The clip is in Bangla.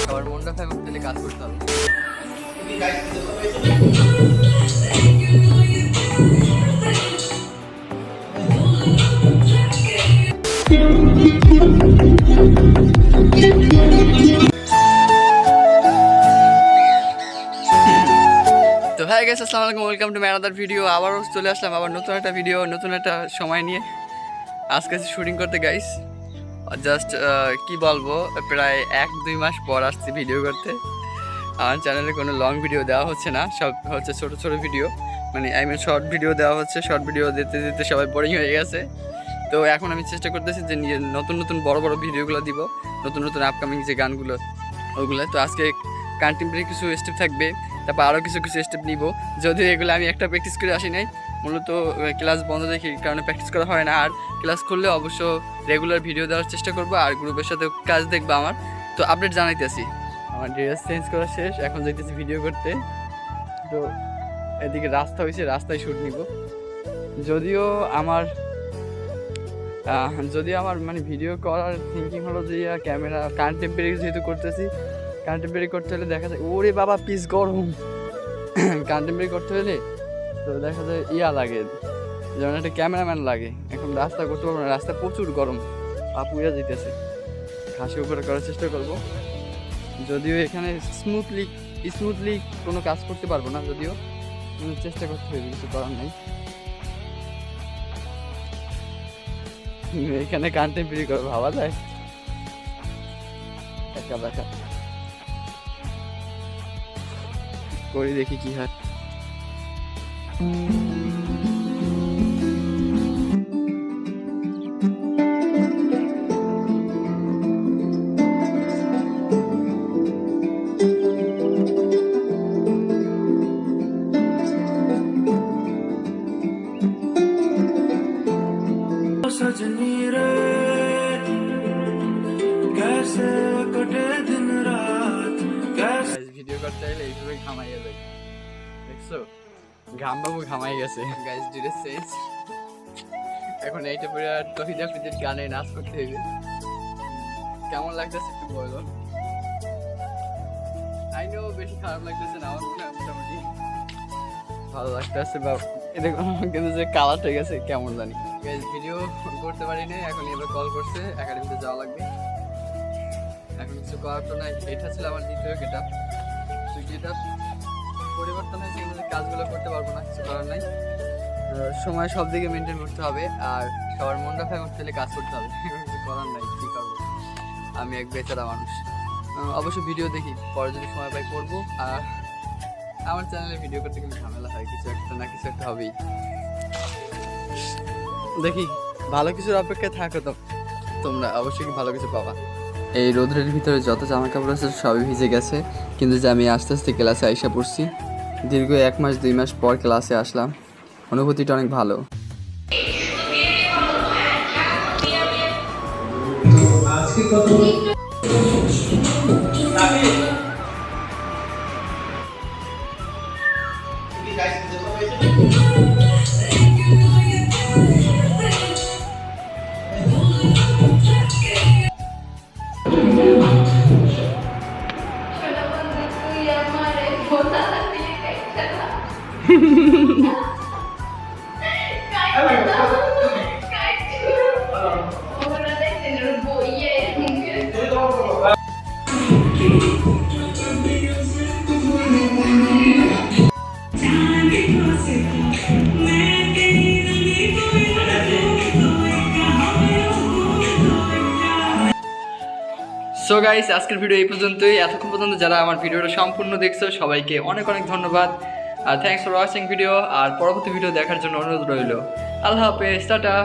সবার মনটা থাকুক তাহলে কাজ করতে হবে। তো হাই গাইস, আসসালামু আলাইকুম, welcome to my another video. আবারও চলে আসলাম আবার নতুন একটা ভিডিও, নতুন একটা সময় নিয়ে। আজকে শুটিং করতে গাইস, জাস্ট কি বলবো, প্রায় 1-2 মাস পর আসছি ভিডিও করতে। আমার চ্যানেলে কোনো লং ভিডিও দেওয়া হচ্ছে না, সব হচ্ছে ছোটো ছোটো ভিডিও, মানে শর্ট ভিডিও দেওয়া হচ্ছে। শর্ট ভিডিও দিতে দিতে সবাই বোরিং হয়ে গেছে। তো এখন আমি চেষ্টা করতেছি যে নতুন নতুন বড় বড় ভিডিওগুলো দিব, নতুন নতুন আপকামিং যে গানগুলো ওগুলো। তো আজকে কন্টেম্পোরারি কিছু স্টেপ থাকবে, তারপর আরও কিছু কিছু স্টেপ নিব। যদিও এগুলো আমি একটা প্র্যাকটিস করে আসি নাই, মূলত ক্লাস বন্ধ দেখি কারণে প্র্যাকটিস করা হয় না। আর ক্লাস করলে অবশ্য রেগুলার ভিডিও দেওয়ার চেষ্টা করবো, আর গ্রুপের সাথে কাজ দেখবো আমার। তো আপডেট জানাইতেছি। আমার ড্রেস চেঞ্জ করা শেষ, এখন যাইতেছি ভিডিও করতে। তো এদিকে রাস্তা হয়েছে, রাস্তায় শ্যুট নিব। যদিও আমার মানে ভিডিও করার থিঙ্কিং হলো যে ক্যামেরা কন্টেম্পোরারি যেহেতু করতেছি, কন্টেম্পোরারি করতে হলে দেখা যায় ওরে বাবা পিস গরম। কন্টেম্পোরারি করতে হলে তো দেখা যায় লাগে, যেমন একটা ক্যামেরাম্যান লাগে। এখন রাস্তা করতে পারবো না, রাস্তা প্রচুর গরম, আপুয়া যেতেছে। ঘাসে উপরে করার চেষ্টা করব, যদিও এখানে স্মুথলি কোনো কাজ করতে পারবো না, যদিও চেষ্টা করতে হবে, কিছু করার নেই। এখানে কন্টেম্পোরারি করে ভাবা যায়, একা দেখা করি, দেখি কি হয়। सजनी रे कैसे कटे दिन रात कैसे ভিডিও করতে হলে এইভাবে ঘামাইয়া যায়, দেখছো? ঘাম বাবু ঘামাই গেছে গাইস, ড্রেস চেঞ্জ। এখন এইটা পরে তহিদ আফ্রিদির গানে নাচ করতে হবে। কেমন লাগতেছে একটু বলো। আই নো বেশি খারাপ লাগতেছে না, আমার মনে হয় মোটামুটি ভালো লাগতেছে। বা এরকম কিন্তু যে কালার হয়ে গেছে কেমন জানি। ভিডিও করতে পারি না, এখন এবার কল করছে, একাডেমিতে যাওয়া লাগবে। এখন কিছু করার তো নাই। এটা ছিল আমার দ্বিতীয় গেটআপ। গেটআপ পরিবর্তন হয়েছে, কিন্তু কাজগুলো করতে পারবো না, কিছু করার নাই। সময় সব দিকে মেনটেন করতে হবে, আর সবার মনটা ফ্যাং করতে হলে কাজ করতে হবে, কিছু করার নাই। কী করবো, আমি এক বেচারা মানুষ। অবশ্য ভিডিও দেখি, পরে যদি সময় পাই করবো। আর আমার চ্যানেলে ভিডিও করতে কিন্তু ঝামেলা হয়, কিছু একটা না কিছু একটা হবেই। দেখি, ভালো কিছুর অপেক্ষায় থাকো তো তোমরা, অবশ্যই ভালো কিছু পাবা। এই রোদ্রের ভিতরে যত জামা কাপড় আছে সবই ভিজে গেছে, কিন্তু যে আমি আস্তে আস্তে ক্লাসে আইসা পড়ছি। দীর্ঘ 1 মাস 2 মাস পর ক্লাসে আসলাম, অনুভূতিটা অনেক ভালো। সো গাইস, আজকের ভিডিও এই পর্যন্তই। এতক্ষণ পর্যন্ত যারা আমার ভিডিওটা সম্পূর্ণ দেখছো সবাইকে অনেক অনেক ধন্যবাদ, আর থ্যাংকস ফর ওয়াচিং ভিডিও। আর পরবর্তী ভিডিও দেখার জন্য অনুরোধ রইল। আল্লাহ হাফেজ, টাটা।